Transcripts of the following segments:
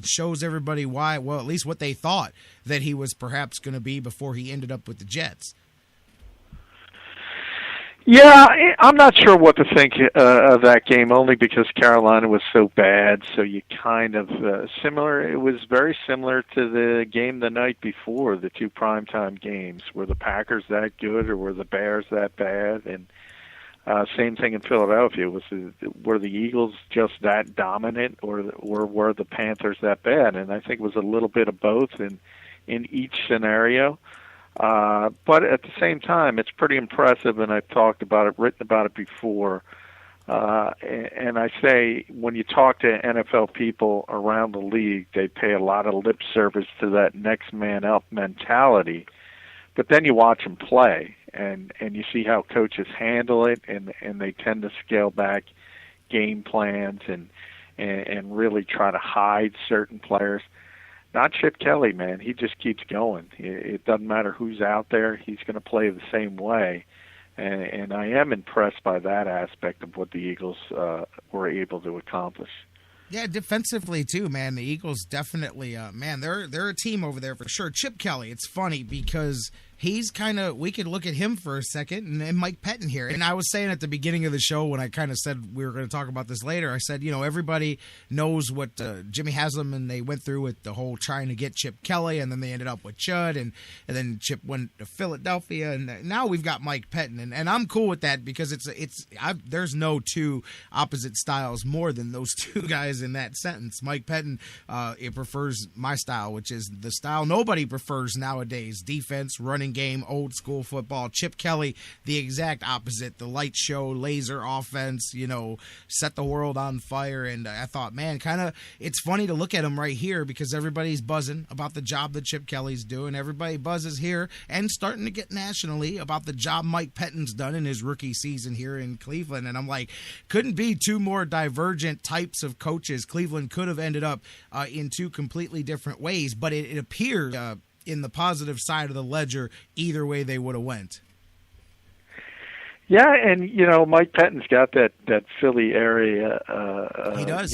it shows everybody why, well, at least what they thought that he was perhaps going to be before he ended up with the Jets. Yeah, I'm not sure what to think of that game, only because Carolina was so bad. So you kind of similar. It was very similar to the game the night before, the two primetime games. Were the Packers that good, or were the Bears that bad? And same thing in Philadelphia. Were the Eagles just that dominant, or were the Panthers that bad? And I think it was a little bit of both in each scenario. But at the same time, it's pretty impressive, and I've talked about it, written about it before. And I say, when you talk to NFL people around the league, they pay a lot of lip service to that next man up mentality. But then you watch them play, and you see how coaches handle it, and they tend to scale back game plans and really try to hide certain players. Not Chip Kelly, man. He just keeps going. It doesn't matter who's out there. He's going to play the same way. And I am impressed by that aspect of what the Eagles were able to accomplish. Yeah, defensively too, man. The Eagles definitely, man, they're a team over there for sure. Chip Kelly, it's funny because he's kind of, we could look at him for a second, and Mike Pettine here. And I was saying at the beginning of the show when I kind of said we were going to talk about this later, I said, everybody knows what Jimmy Haslam and they went through with the whole trying to get Chip Kelly, and then they ended up with Chud, and then Chip went to Philadelphia, and now we've got Mike Pettine, and I'm cool with that because there's no two opposite styles more than those two guys in that sentence. Mike Pettine, it prefers my style, which is the style nobody prefers nowadays: defense, running game, old school football. Chip Kelly, the exact opposite, the light show, laser offense, set the world on fire. And I thought, man, it's funny to look at him right here because everybody's buzzing about the job that Chip Kelly's doing. Everybody buzzes here and starting to get nationally about the job Mike Pettine's done in his rookie season here in Cleveland. And I'm like, couldn't be two more divergent types of coaches. Cleveland could have ended up in two completely different ways, but it appears in the positive side of the ledger, either way they would have went. Yeah, and Mike Pettine's got that Philly area, he does.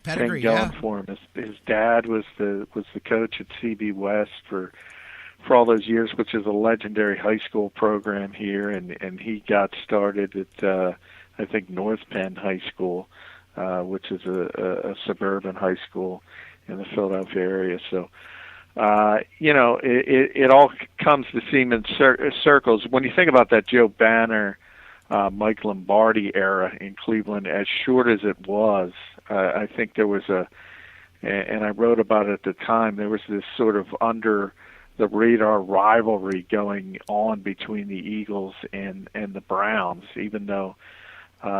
Pedigree, thing going for him. His dad was the coach at CB West for all those years, which is a legendary high school program here, and he got started at I think North Penn High School, which is a suburban high school in the Philadelphia area. So. It all comes to seem in circles. When you think about that Joe Banner, Mike Lombardi era in Cleveland, as short as it was, I think there was and I wrote about it at the time, there was this sort of under the radar rivalry going on between the Eagles and the Browns, even though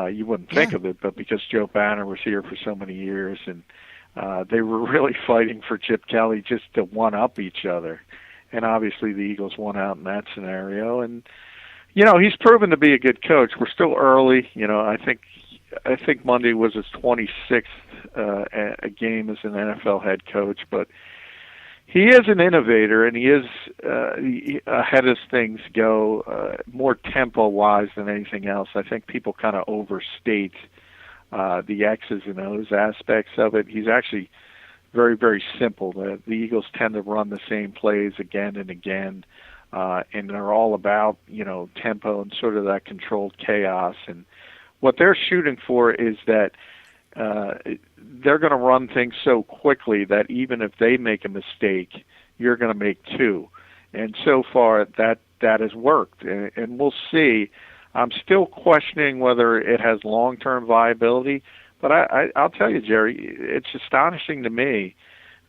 you wouldn't think of it, but because Joe Banner was here for so many years, and they were really fighting for Chip Kelly just to one-up each other. And obviously the Eagles won out in that scenario. And, he's proven to be a good coach. We're still early. I think Monday was his 26th a game as an NFL head coach. But he is an innovator, and he is ahead as things go, more tempo-wise than anything else. I think people kind of overstate the X's and O's aspects of it. He's actually very, very simple. The Eagles tend to run the same plays again and again, and they're all about, tempo and sort of that controlled chaos. And what they're shooting for is that they're going to run things so quickly that even if they make a mistake, you're going to make two. And so far, that has worked. And we'll see. I'm still questioning whether it has long-term viability, but I'll tell you, Jerry, it's astonishing to me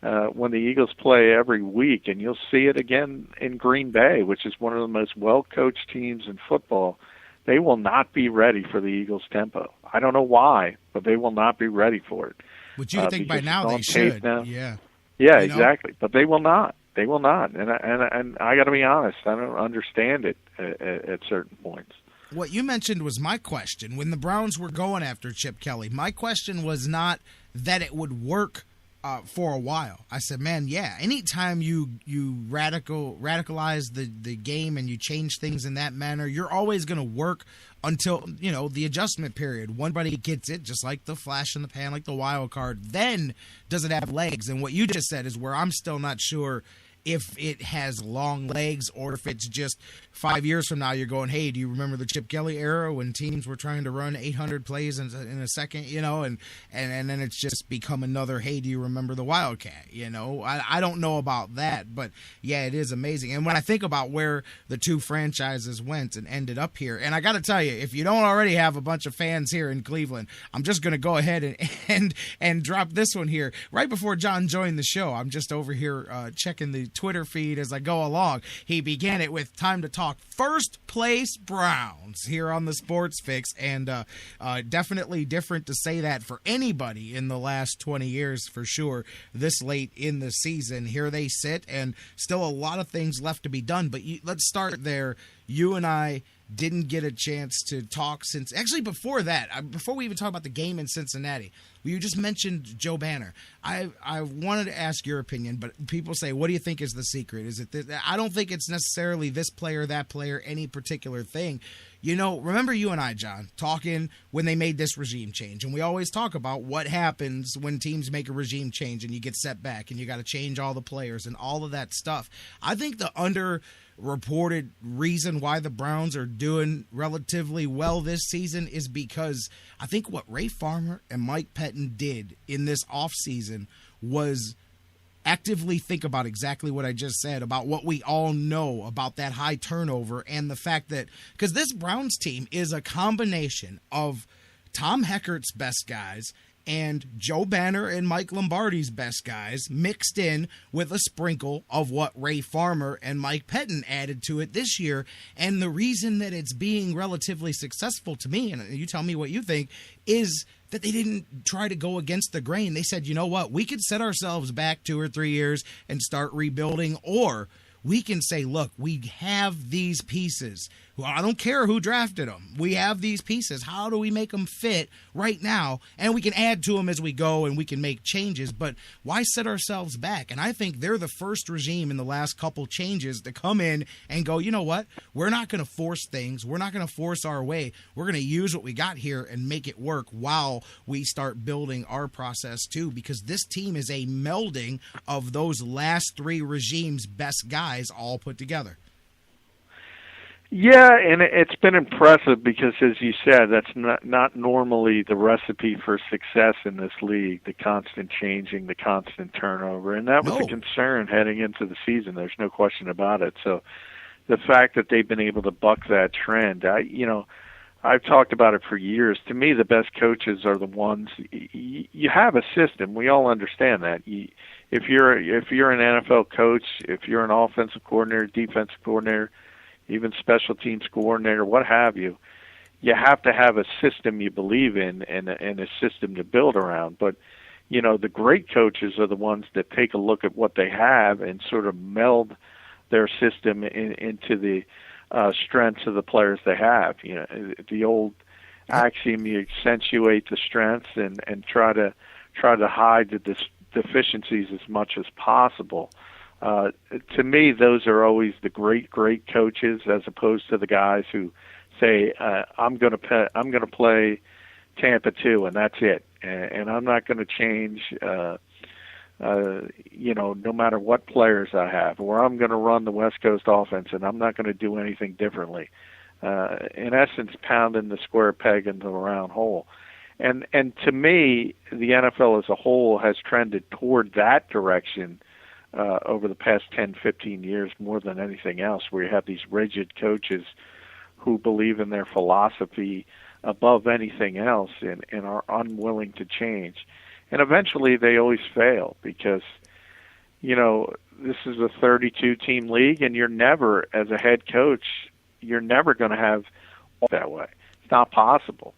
when the Eagles play every week, and you'll see it again in Green Bay, which is one of the most well-coached teams in football. They will not be ready for the Eagles' tempo. I don't know why, but they will not be ready for it. But you think by now they should. Now. Yeah, exactly. But they will not. They will not. And I got to be honest, I don't understand it at certain points. What you mentioned was my question. When the Browns were going after Chip Kelly, my question was not that it would work for a while. I said, man, yeah, anytime you radicalize the game and you change things in that manner, you're always going to work until, the adjustment period. One buddy gets it, just like the flash in the pan, like the wild card. Then does it have legs? And what you just said is where I'm still not sure if it has long legs or if it's just 5 years from now you're going, hey, do you remember the Chip Kelly era when teams were trying to run 800 plays in a second, and then it's just become another, hey, do you remember the Wildcat? I don't know about that, but yeah, it is amazing. And when I think about where the two franchises went and ended up here, and I got to tell you, if you don't already have a bunch of fans here in Cleveland, I'm just going to go ahead and drop this one here. Right before John joined the show, I'm just over here checking the Twitter feed as I go along. He began it with time to talk first place Browns here on the Sports Fix, and definitely different to say that for anybody in the last 20 years for sure. This late in the season, here they sit, and still a lot of things left to be done. But let's start there. You and I didn't get a chance to talk since, actually before that, before we even talk about the game in Cincinnati, you just mentioned Joe Banner. I wanted to ask your opinion, but people say, what do you think is the secret? Is it this? I don't think it's necessarily this player, that player, any particular thing. Remember you and I, John, talking when they made this regime change, and we always talk about what happens when teams make a regime change and you get set back and you got to change all the players and all of that stuff. I think the underreported reason why the Browns are doing relatively well this season is because I think what Ray Farmer and Mike Pettine did in this offseason was actively think about exactly what I just said about what we all know about that high turnover and the fact that, because this Browns team is a combination of Tom Heckert's best guys and Joe Banner and Mike Lombardi's best guys mixed in with a sprinkle of what Ray Farmer and Mike Pettine added to it this year. And the reason that it's being relatively successful to me, and you tell me what you think, is that they didn't try to go against the grain. They said, you know what, we could set ourselves back 2 or 3 years and start rebuilding, or we can say, look, we have these pieces. Well, I don't care who drafted them. We have these pieces. How do we make them fit right now? And we can add to them as we go, and we can make changes. But why set ourselves back? And I think they're the first regime in the last couple changes to come in and go, you know what? We're not going to force things. We're not going to force our way. We're going to use what we got here and make it work while we start building our process too, because this team is a melding of those last 3 regimes' best guys all put together. Yeah, and it's been impressive because, as you said, that's not normally the recipe for success in this league, the constant changing, the constant turnover. And that was a concern heading into the season. There's no question about it. So the fact that they've been able to buck that trend, I've talked about it for years. To me, the best coaches are the ones, you have a system. We all understand that. If you're an NFL coach, if you're an offensive coordinator, defensive coordinator, even special teams coordinator, what have you, you have to have a system you believe in and a system to build around. But, the great coaches are the ones that take a look at what they have and sort of meld their system into the strengths of the players they have. The old axiom, you accentuate the strengths and try to hide the deficiencies as much as possible. To me, those are always the great coaches, as opposed to the guys who say, "I'm going to play Tampa 2, and that's it, and I'm not going to change, no matter what players I have, or I'm going to run the West Coast offense, and I'm not going to do anything differently." In essence, pounding the square peg into the round hole. And to me, the NFL as a whole has trended toward that direction over the past 10, 15 years more than anything else, where you have these rigid coaches who believe in their philosophy above anything else and are unwilling to change. And eventually they always fail because, this is a 32-team league, and you're never, as a head coach, you're never going to have that way. It's not possible.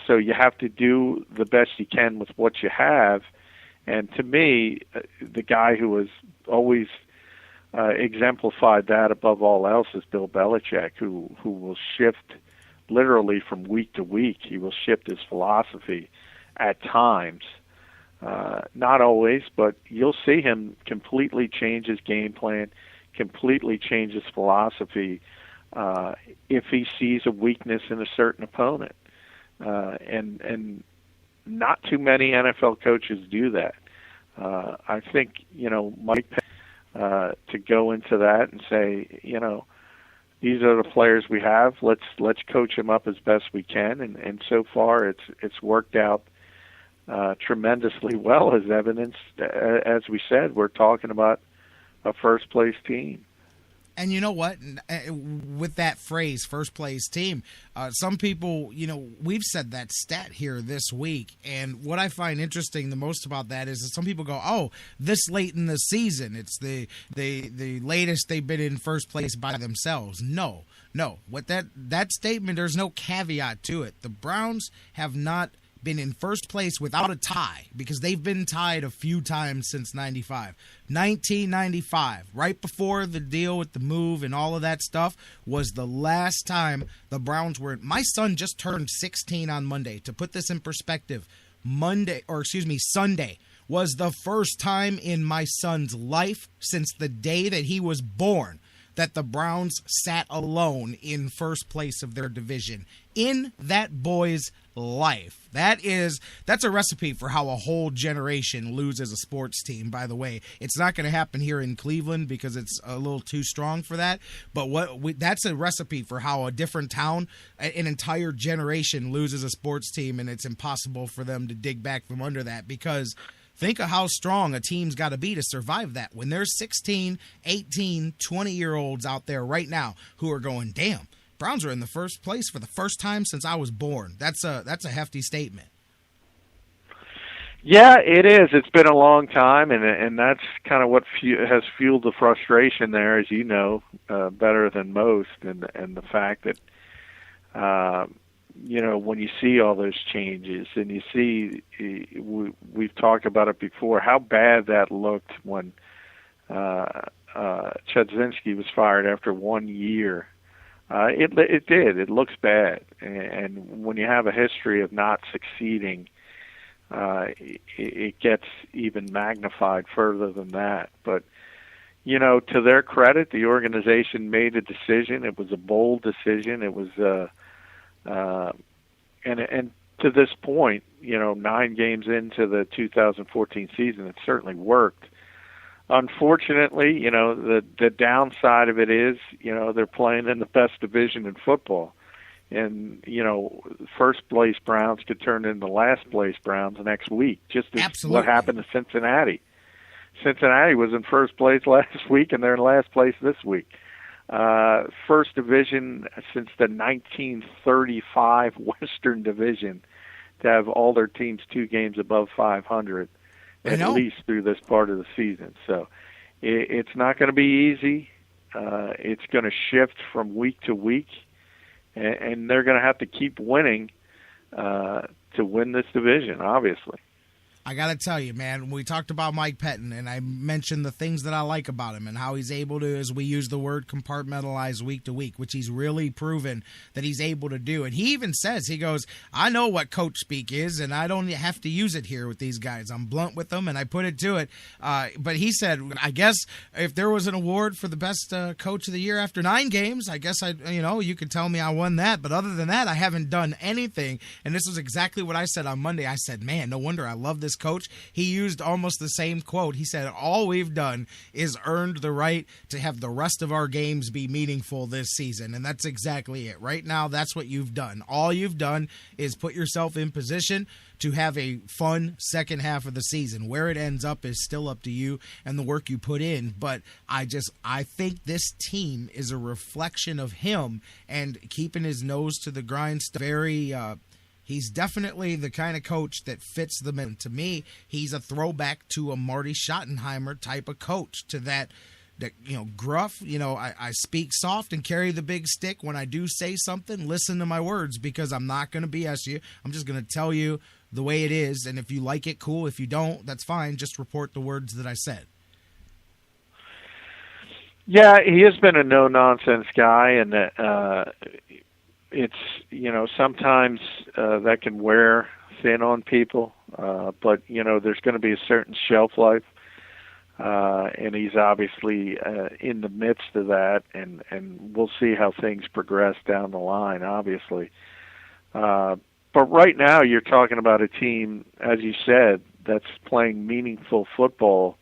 So you have to do the best you can with what you have. And to me, the guy who has always exemplified that above all else is Bill Belichick, who will shift literally from week to week. He will shift his philosophy at times Not always, but you'll see him completely change his game plan, completely change his philosophy if he sees a weakness in a certain opponent. And not too many NFL coaches do that. I think, Mike, to go into that and say, these are the players we have. Let's coach them up as best we can. And so far, it's worked out tremendously well, as evidenced. As we said, we're talking about a first-place team. And you know what? With that phrase, first-place team, some people, we've said that stat here this week. And what I find interesting the most about that is that some people go, oh, this late in the season, it's the latest they've been in first place by themselves. No. With that statement, there's no caveat to it. The Browns have not been in first place without a tie, because they've been tied a few times since 95. 1995, right before the deal with the move and all of that stuff, was the last time the Browns were. My son just turned 16 on Monday. To put this in perspective, Sunday was the first time in my son's life since the day that he was born that the Browns sat alone in first place of their division in that boy's life. That's a recipe for how a whole generation loses a sports team, by the way. It's not going to happen here in Cleveland because it's a little too strong for that, but that's a recipe for how a different town, an entire generation loses a sports team, and it's impossible for them to dig back from under that, because think of how strong a team's got to be to survive that. When there's 16, 18, 20-year-olds out there right now who are going, damn, Browns are in the first place for the first time since I was born. That's a hefty statement. Yeah, it is. It's been a long time, and that's kind of what has fueled the frustration there, as you know, better than most, and the fact that when you see all those changes, and you see, we've talked about it before, how bad that looked when Chudzinski was fired after 1 year. It did. It looks bad. And when you have a history of not succeeding, it gets even magnified further than that. But, to their credit, the organization made a decision. It was a bold decision. It was, and to this point, 9 games into the 2014 season, it certainly worked. Unfortunately, the downside of it is, they're playing in the best division in football. And, first place Browns could turn into last place Browns next week, just as Absolutely. What happened to Cincinnati. Cincinnati was in first place last week, and they're in last place this week. First division since the 1935 Western Division to have all their teams 2 games above 500. At least through this part of the season. So it's not going to be easy. It's going to shift from week to week, and they're going to have to keep winning to win this division, obviously. I got to tell you, man, we talked about Mike Pettine, and I mentioned the things that I like about him and how he's able to, as we use the word, compartmentalize week to week, which he's really proven that he's able to do. And he even says, he goes, I know what coach speak is, and I don't have to use it here with these guys. I'm blunt with them, and I put it to it. But he said, I guess if there was an award for the best coach of the year after 9 games, I guess you could tell me I won that. But other than that, I haven't done anything. And this was exactly what I said on Monday. I said, man, no wonder I love this coach. He used almost the same quote. He said, all we've done is earned the right to have the rest of our games be meaningful this season. And that's exactly it. Right now, that's what you've done. All you've done is put yourself in position to have a fun second half of the season. Where it ends up is still up to you and the work you put in. But I think this team is a reflection of him and keeping his nose to the grindstone. He's definitely the kind of coach that fits the men. To me, he's a throwback to a Marty Schottenheimer type of coach, to that gruff, I speak soft and carry the big stick. When I do say something, listen to my words, because I'm not going to BS you. I'm just going to tell you the way it is. And if you like it, cool. If you don't, that's fine. Just report the words that I said. Yeah, he has been a no-nonsense guy, and it's, sometimes that can wear thin on people, but there's going to be a certain shelf life, and he's obviously in the midst of that, and we'll see how things progress down the line, obviously. But right now, you're talking about a team, as you said, that's playing meaningful football